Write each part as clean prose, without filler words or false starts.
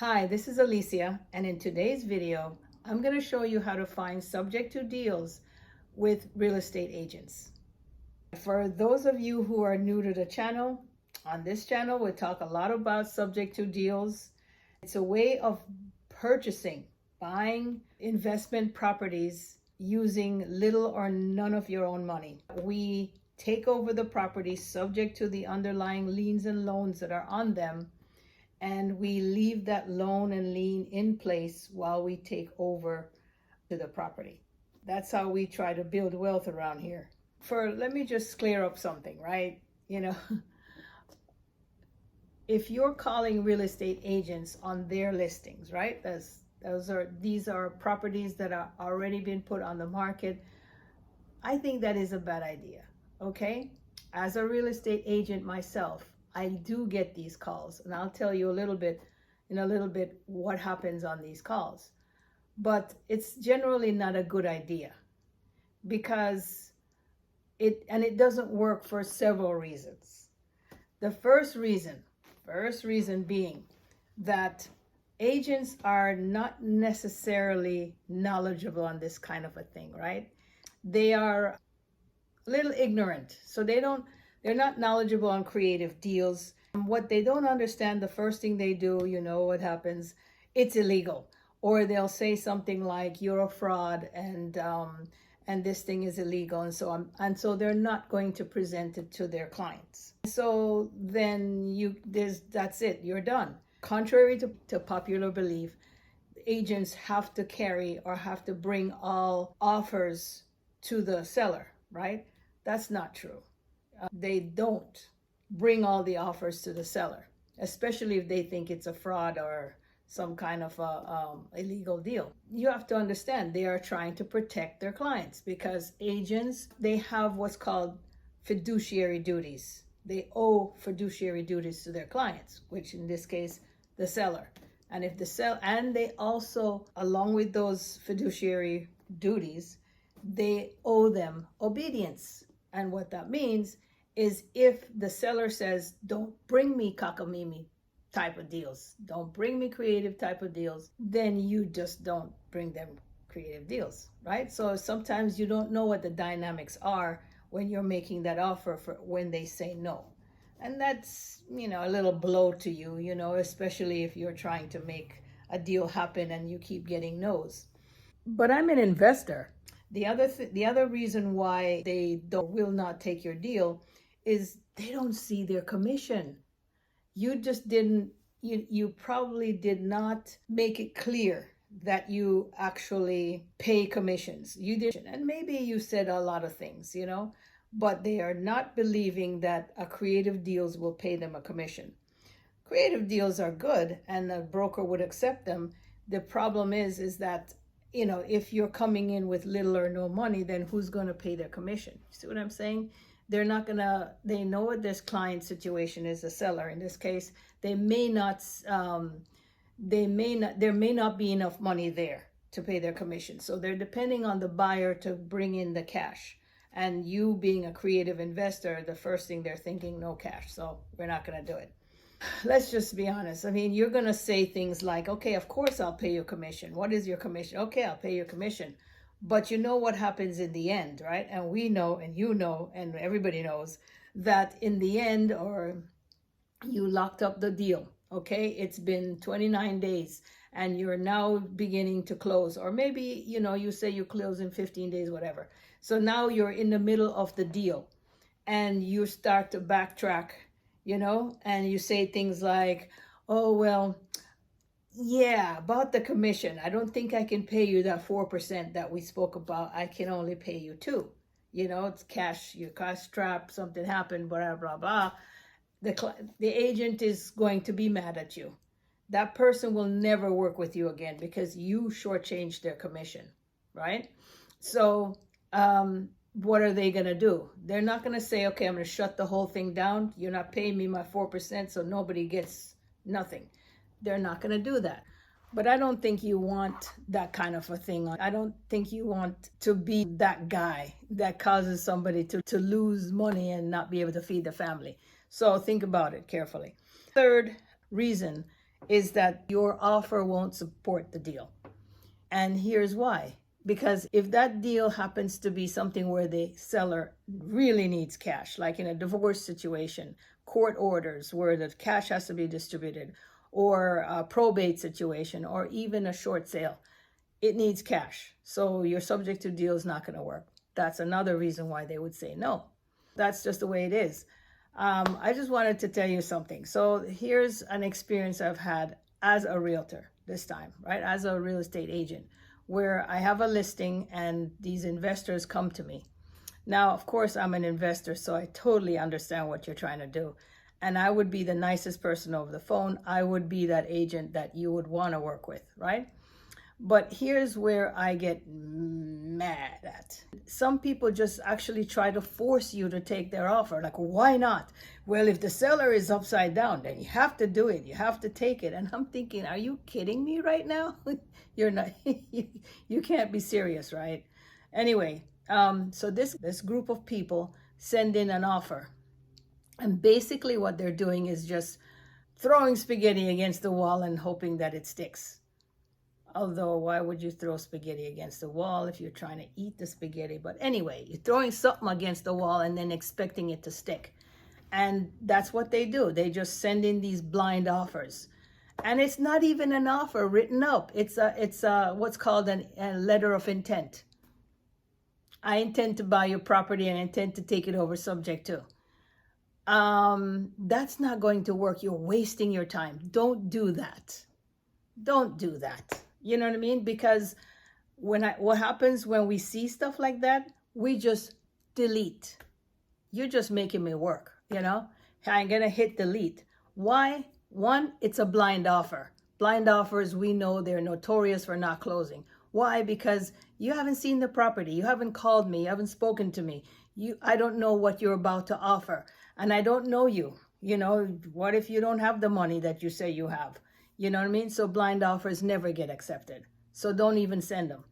Hi, this is Alicia, and in today's video, I'm going to show you how to find Subjectto deals with real estate agents. For those of you who are new to the channel, on this channel, we talk a lot about Subjectto deals. It's a way of buying investment properties using little or none of your own money. We take over the property subject to the underlying liens and loans that are on them, and we leave that loan and lien in place while we take over to the property. That's how we try to build wealth around here. Let me just clear up something, right? If you're calling real estate agents on their listings, right? These are properties that are already been put on the market. I think that is a bad idea, okay? As a real estate agent myself, I do get these calls, and I'll tell you in a little bit what happens on these calls. But it's generally not a good idea because it doesn't work for several reasons. The first reason being that agents are not necessarily knowledgeable on this kind of a thing, right? They are a little ignorant, so they're not knowledgeable on creative deals. What they don't understand, the first thing they do, you know what happens, it's illegal. Or they'll say something like, you're a fraud and this thing is illegal and so on. And so they're not going to present it to their clients. So then that's it, you're done. Contrary to popular belief, agents have to carry or have to bring all offers to the seller, right? That's not true. They don't bring all the offers to the seller, especially if they think it's a fraud or some kind of illegal deal. You have to understand they are trying to protect their clients because agents, they have what's called fiduciary duties. They owe fiduciary duties to their clients, which in this case, the seller. And and they also, along with those fiduciary duties, they owe them obedience. And what that means is if the seller says, don't bring me cockamamie type of deals, don't bring me creative type of deals, then you just don't bring them creative deals, right? So sometimes you don't know what the dynamics are when you're making that offer for when they say no. And that's, a little blow to you, especially if you're trying to make a deal happen and you keep getting no's. But I'm an investor. The other reason why they will not take your deal is they don't see their commission. You probably did not make it clear that you actually pay commissions. You did, and maybe you said a lot of things, but they are not believing that a creative deals will pay them a commission. Creative deals are good and the broker would accept them. The problem is that if you're coming in with little or no money, then who's going to pay their commission? You see what I'm saying? They know what this client situation is, the seller in this case. There may not be enough money there to pay their commission. So they're depending on the buyer to bring in the cash. And you being a creative investor, the first thing they're thinking, no cash. So we're not going to do it. Let's just be honest. You're going to say things like, okay, of course I'll pay your commission. What is your commission? Okay, I'll pay your commission. But you know what happens in the end, right? And we know, and you know, and everybody knows that in the end, or you locked up the deal, okay? It's been 29 days and you're now beginning to close. Or maybe, you say you close in 15 days, whatever. So now you're in the middle of the deal and you start to backtrack, and you say things like, oh, well, yeah, about the commission, I don't think I can pay you that 4% that we spoke about. I can only pay you 2%. It's cash, your cash trap, something happened, blah, blah, blah. The agent is going to be mad at you. That person will never work with you again because you shortchanged their commission, right? So, what are they going to do? They're not going to say, okay, I'm going to shut the whole thing down. You're not paying me my 4%, so nobody gets nothing. They're not going to do that. But I don't think you want that kind of a thing. I don't think you want to be that guy that causes somebody to lose money and not be able to feed the family. So think about it carefully. Third reason is that your offer won't support the deal. And here's why. Because if that deal happens to be something where the seller really needs cash, like in a divorce situation, court orders where the cash has to be distributed, or a probate situation, or even a short sale, it needs cash. So your Subjectto deal is not going to work. That's another reason why they would say no. That's just the way it is. I just wanted to tell you something. So here's an experience I've had as a realtor this time, right? As a real estate agent, where I have a listing and these investors come to me. Now, of course, I'm an investor, so I totally understand what you're trying to do. And I would be the nicest person over the phone. I would be that agent that you would want to work with, right? But here's where I get mad at. Some people just actually try to force you to take their offer. Like, why not? Well, if the seller is upside down, then you have to do it. You have to take it. And I'm thinking, are you kidding me right now? You're not, you can't be serious, right? Anyway, so this group of people send in an offer. And basically what they're doing is just throwing spaghetti against the wall and hoping that it sticks. Although, why would you throw spaghetti against the wall if you're trying to eat the spaghetti? But anyway, you're throwing something against the wall and then expecting it to stick. And that's what they do. They just send in these blind offers. And it's not even an offer written up. It's what's called a letter of intent. I intend to buy your property and I intend to take it over Subjectto. That's not going to work. You're wasting your time. Don't do that. Don't do that. You know what I mean? Because what happens when we see stuff like that, we just delete. You're just making me work, you know? I'm going to hit delete. Why? One, it's a blind offer. Blind offers, we know they're notorious for not closing. Why? Because you haven't seen the property. You haven't called me. You haven't spoken to me. I don't know what you're about to offer. And I don't know you. You know, what if you don't have the money that you say you have? You know what I mean? So blind offers never get accepted. So don't even send them.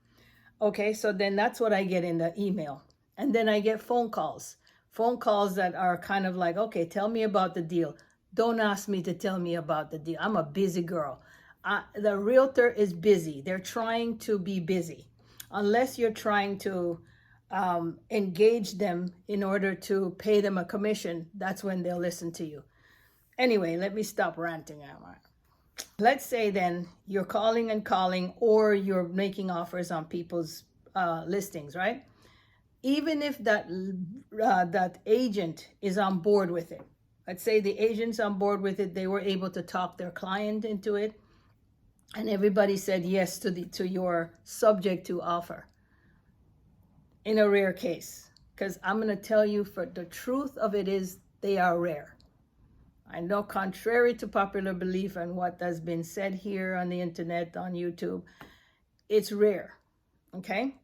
Okay, so then that's what I get in the email. And then I get phone calls. Phone calls that are kind of like, okay, tell me about the deal. Don't ask me to tell me about the deal. I'm a busy girl. The realtor is busy. They're trying to be busy. Unless you're trying to engage them in order to pay them a commission, that's when they'll listen to you. Anyway, let me stop ranting. Let's say then you're calling and calling, or you're making offers on people's listings, right? Even if that agent is on board with it, let's say the agent's on board with it, they were able to talk their client into it, and everybody said yes to your Subjectto offer. In a rare case, because I'm going to tell you, for the truth of it is they are rare. I know, contrary to popular belief and what has been said here on the internet, on YouTube, it's rare. Okay?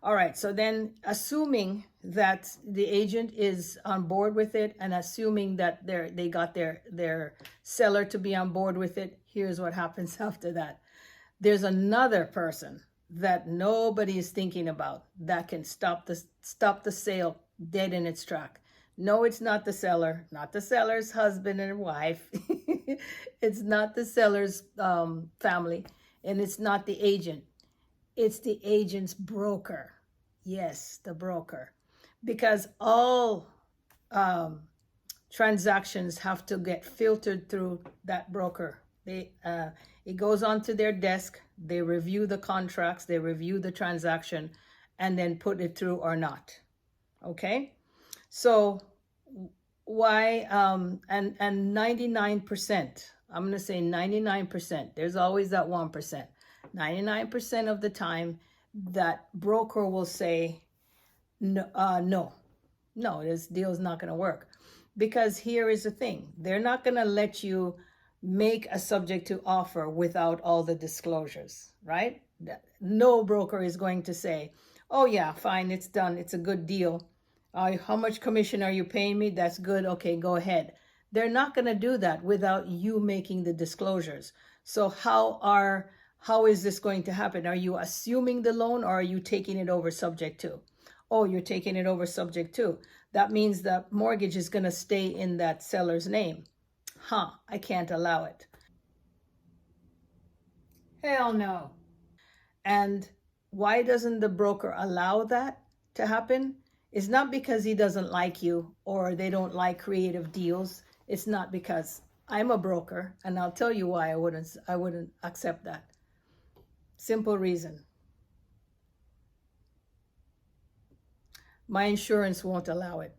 All right. So then, assuming that the agent is on board with it, and assuming that they got their seller to be on board with it, here's what happens after that. There's another person that nobody is thinking about that can stop the sale dead in its track. No, it's not the seller, not the seller's husband and wife. It's not the seller's family, and it's not the agent. It's the agent's broker. Yes, the broker. Because all transactions have to get filtered through that broker. It goes onto their desk. They review the contracts. They review the transaction, and then put it through or not. Okay? So why, and 99%, I'm going to say 99%, there's always that 1%. 99% of the time, that broker will say, no, this deal is not going to work. Because here is the thing, they're not going to let you make a Subjectto offer without all the disclosures, right? No broker is going to say, oh yeah, fine, it's done, it's a good deal. How much commission are you paying me? That's good. Okay, go ahead. They're not going to do that without you making the disclosures. So how is this going to happen? Are you assuming the loan, or are you taking it over Subjectto? Oh, you're taking it over Subjectto. That means the mortgage is going to stay in that seller's name. I can't allow it. Hell no. And why doesn't the broker allow that to happen? It's not because he doesn't like you or they don't like creative deals. It's not because I'm a broker, and I'll tell you why I wouldn't accept that. Simple reason. My insurance won't allow it.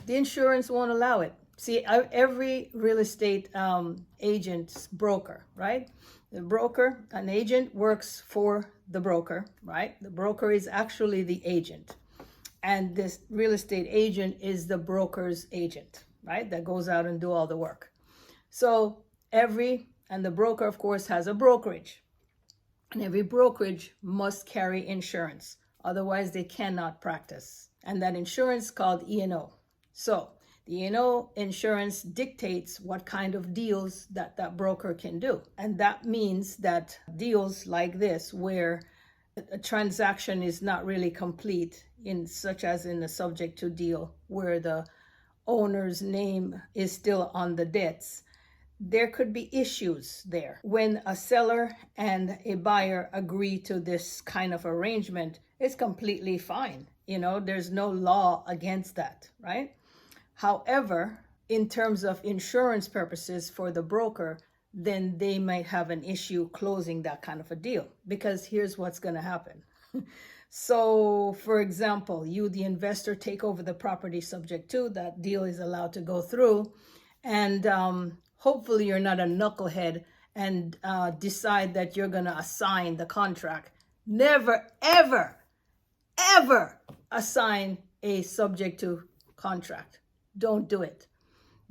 The insurance won't allow it. See, every real estate agent's broker, right? The broker, an agent works for the broker, right? The broker is actually the agent. And this real estate agent is the broker's agent, right? That goes out and do all the work. So and the broker, of course, has a brokerage. And every brokerage must carry insurance. Otherwise, they cannot practice. And that insurance is called E&O. So the E&O insurance dictates what kind of deals that broker can do. And that means that deals like this, where a transaction is not really complete, such as in the Subjectto deal, where the owner's name is still on the debts, there could be issues there. When a seller and a buyer agree to this kind of arrangement, it's completely fine. There's no law against that, right? However, in terms of insurance purposes for the broker, then they might have an issue closing that kind of a deal, because here's what's going to happen. So, for example, you, the investor, take over the property subject to that deal is allowed to go through, and hopefully you're not a knucklehead and decide that you're going to assign the contract. Never, ever, ever assign a subject to contract. Don't do it,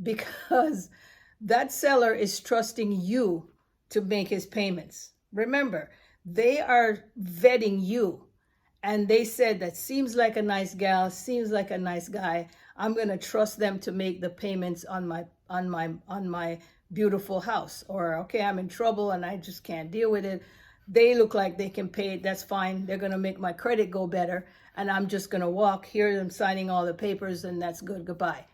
because that seller is trusting you to make his payments. Remember, they are vetting you, and they said that seems like a nice gal, seems like a nice guy. I'm going to trust them to make the payments on my beautiful house. Or, okay, I'm in trouble and I just can't deal with it. They look like they can pay it. That's fine. They're going to make my credit go better, and I'm just going to walk, hear them signing all the papers, and that's good. Goodbye.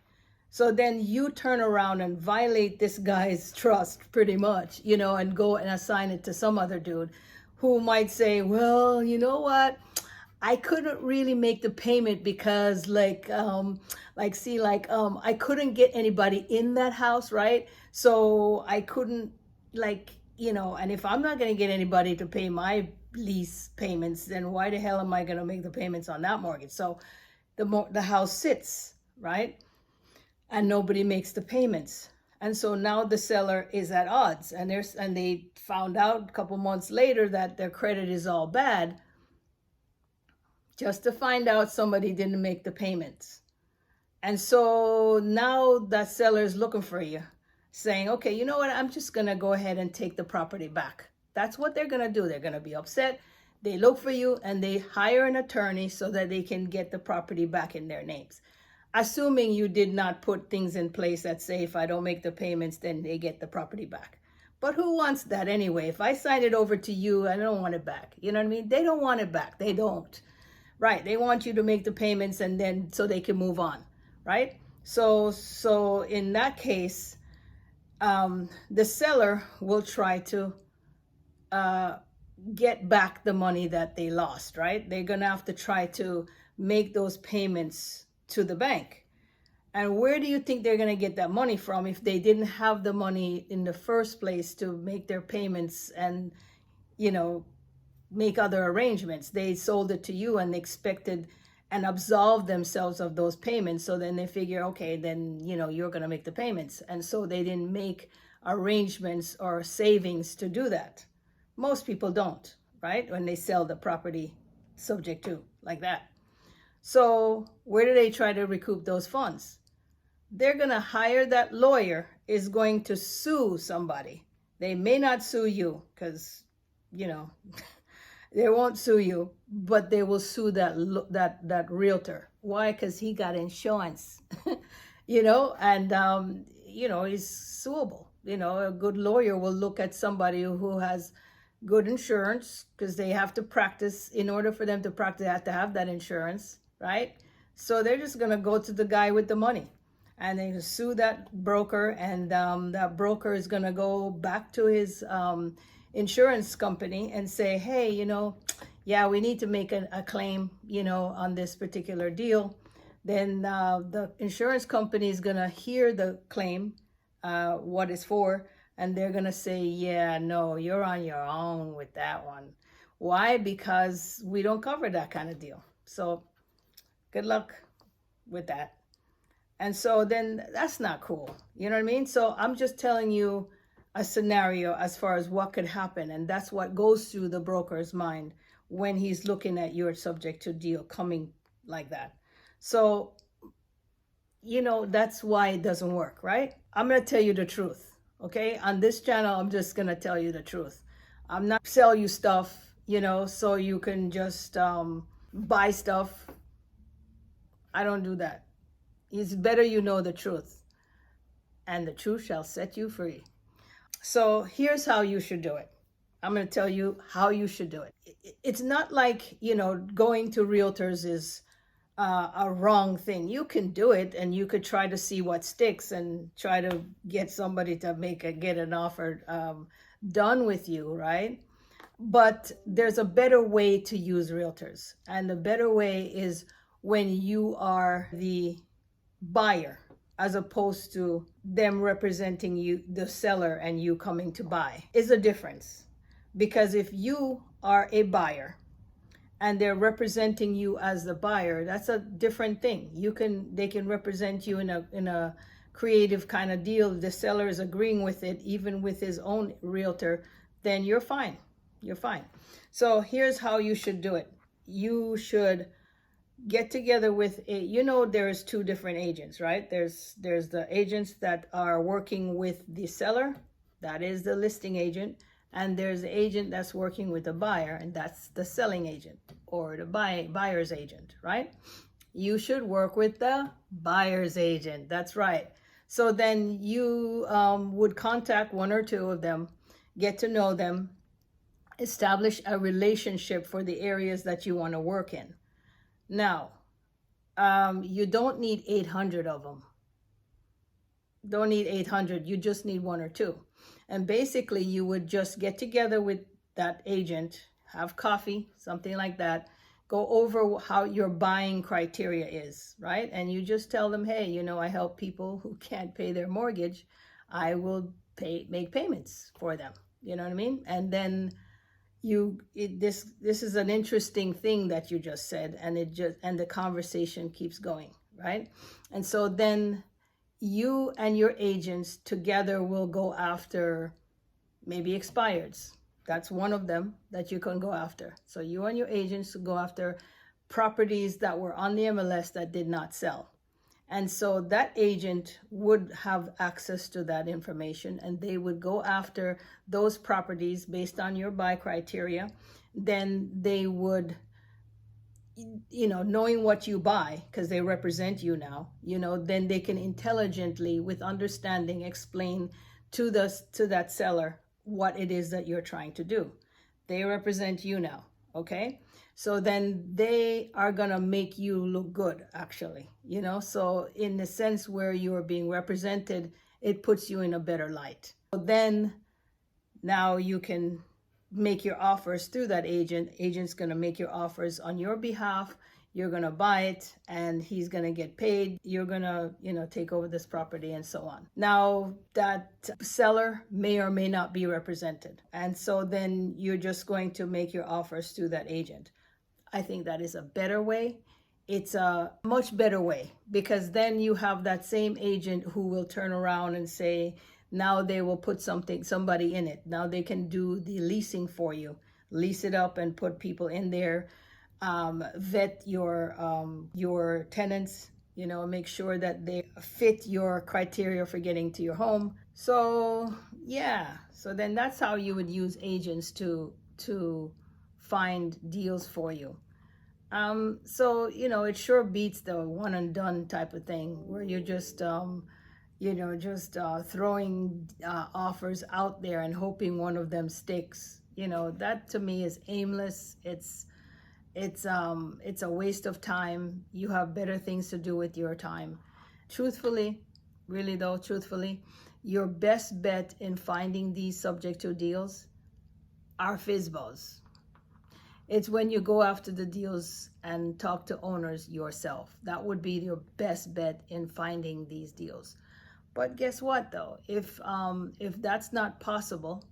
So then you turn around and violate this guy's trust pretty much, and go and assign it to some other dude who might say, well, you know what? I couldn't really make the payment because I couldn't get anybody in that house, right? So I couldn't and if I'm not going to get anybody to pay my lease payments, then why the hell am I going to make the payments on that mortgage? So the house sits, right? And nobody makes the payments. And so now the seller is at odds, and they found out a couple months later that their credit is all bad, just to find out somebody didn't make the payments. And so now that seller is looking for you, saying, okay, you know what? I'm just going to go ahead and take the property back. That's what they're going to do. They're going to be upset. They look for you and they hire an attorney so that they can get the property back in their names. Assuming you did not put things in place that say, if I don't make the payments, then they get the property back. But who wants that anyway? If I sign it over to you, I don't want it back. You know what I mean? They don't want it back. They don't. Right. They want you to make the payments and then so they can move on. Right. So in that case, the seller will try to get back the money that they lost. Right. They're going to have to try to make those payments to the bank. And where do you think they're going to get that money from if they didn't have the money in the first place to make their payments and, make other arrangements? They sold it to you and expected and absolved themselves of those payments. So then they figure, okay, then, you're going to make the payments. And so they didn't make arrangements or savings to do that. Most people don't, right? When they sell the property subject to like that. So where do they try to recoup those funds? They're going to hire that lawyer is going to sue somebody. They may not sue you because, they won't sue you, but they will sue that realtor. Why? Because he got insurance, and, he's suable. A good lawyer will look at somebody who has good insurance, because they have to practice. In order for them to practice, they have to have that insurance, right? So they're just going to go to the guy with the money. and they sue that broker, and that broker is going to go back to his insurance company and say, hey, yeah, we need to make a claim, on this particular deal. Then the insurance company is going to hear the claim, what it's for, and they're going to say, yeah, no, you're on your own with that one. Why? Because we don't cover that kind of deal. So good luck with that. And so then that's not cool. You know what I mean? So I'm just telling you a scenario as far as what could happen. And that's what goes through the broker's mind when he's looking at your Subjectto deal coming like that. So, that's why it doesn't work, right? I'm going to tell you the truth. Okay. On this channel, I'm just going to tell you the truth. I'm not sell you stuff, so you can just buy stuff. I don't do that. It's better you know the truth, and the truth shall set you free. So here's how you should do it. I'm going to tell you how you should do it. It's not like, going to Realtors is a wrong thing. You can do it, and you could try to see what sticks and try to get somebody to get an offer done with you, right? But there's a better way to use Realtors, and the better way is when you are the buyer, as opposed to them representing you, the seller, and you coming to buy. Is a difference. Because if you are a buyer and they're representing you as the buyer, that's a different thing. They can represent you in a creative kind of deal. The seller is agreeing with it, even with his own realtor, then you're fine. You're fine. So here's how you should do it. You should get together with there's two different agents, right? There's the agents that are working with the seller, that is the listing agent, and there's the agent that's working with the buyer, and that's the selling agent or the buyer's agent, right? You should work with the buyer's agent. That's right. So then you would contact one or two of them, get to know them, establish a relationship for the areas that you want to work in. Now, you don't need 800 of them. Don't need 800. You just need one or two. And basically, you would just get together with that agent, have coffee, something like that, go over how your buying criteria is, right? And you just tell them, hey, I help people who can't pay their mortgage. I will make payments for them. You know what I mean? And then this is an interesting thing that you just said, and the conversation keeps going, right? And so then you and your agents together will go after maybe expireds. That's one of them that you can go after. So you and your agents go after properties that were on the MLS that did not sell. And so that agent would have access to that information, and they would go after those properties based on your buy criteria. Then they would, knowing what you buy, because they represent you now, then they can intelligently, with understanding, explain to that seller what it is that you're trying to do. They represent you now, okay? So then they are going to make you look good, actually, so in the sense where you are being represented, it puts you in a better light. So then now you can make your offers through that agent. Agent's going to make your offers on your behalf. You're going to buy it, and he's going to get paid. You're going to, take over this property and so on. Now that seller may or may not be represented. And so then you're just going to make your offers through that agent. I think that is a better way. It's a much better way, because then you have that same agent who will turn around and say, now they will put somebody in it. Now they can do the leasing for you, lease it up and put people in there, vet your tenants, make sure that they fit your criteria for getting to your home. So yeah, so then that's how you would use agents to find deals for you. So it sure beats the one and done type of thing where you're just throwing offers out there and hoping one of them sticks. That to me is aimless. It's a waste of time. You have better things to do with your time. Truthfully, really though, truthfully, your best bet in finding these Subjectto deals are FSBOs. It's when you go after the deals and talk to owners yourself. That would be your best bet in finding these deals. But guess what though? If that's not possible,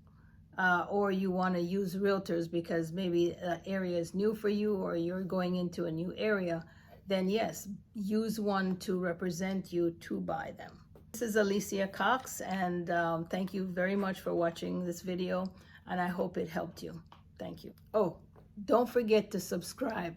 or you want to use realtors because maybe that area is new for you or you're going into a new area, then yes, use one to represent you to buy them. This is Alicia Cox, and thank you very much for watching this video, and I hope it helped you. Thank you. Oh, don't forget to subscribe.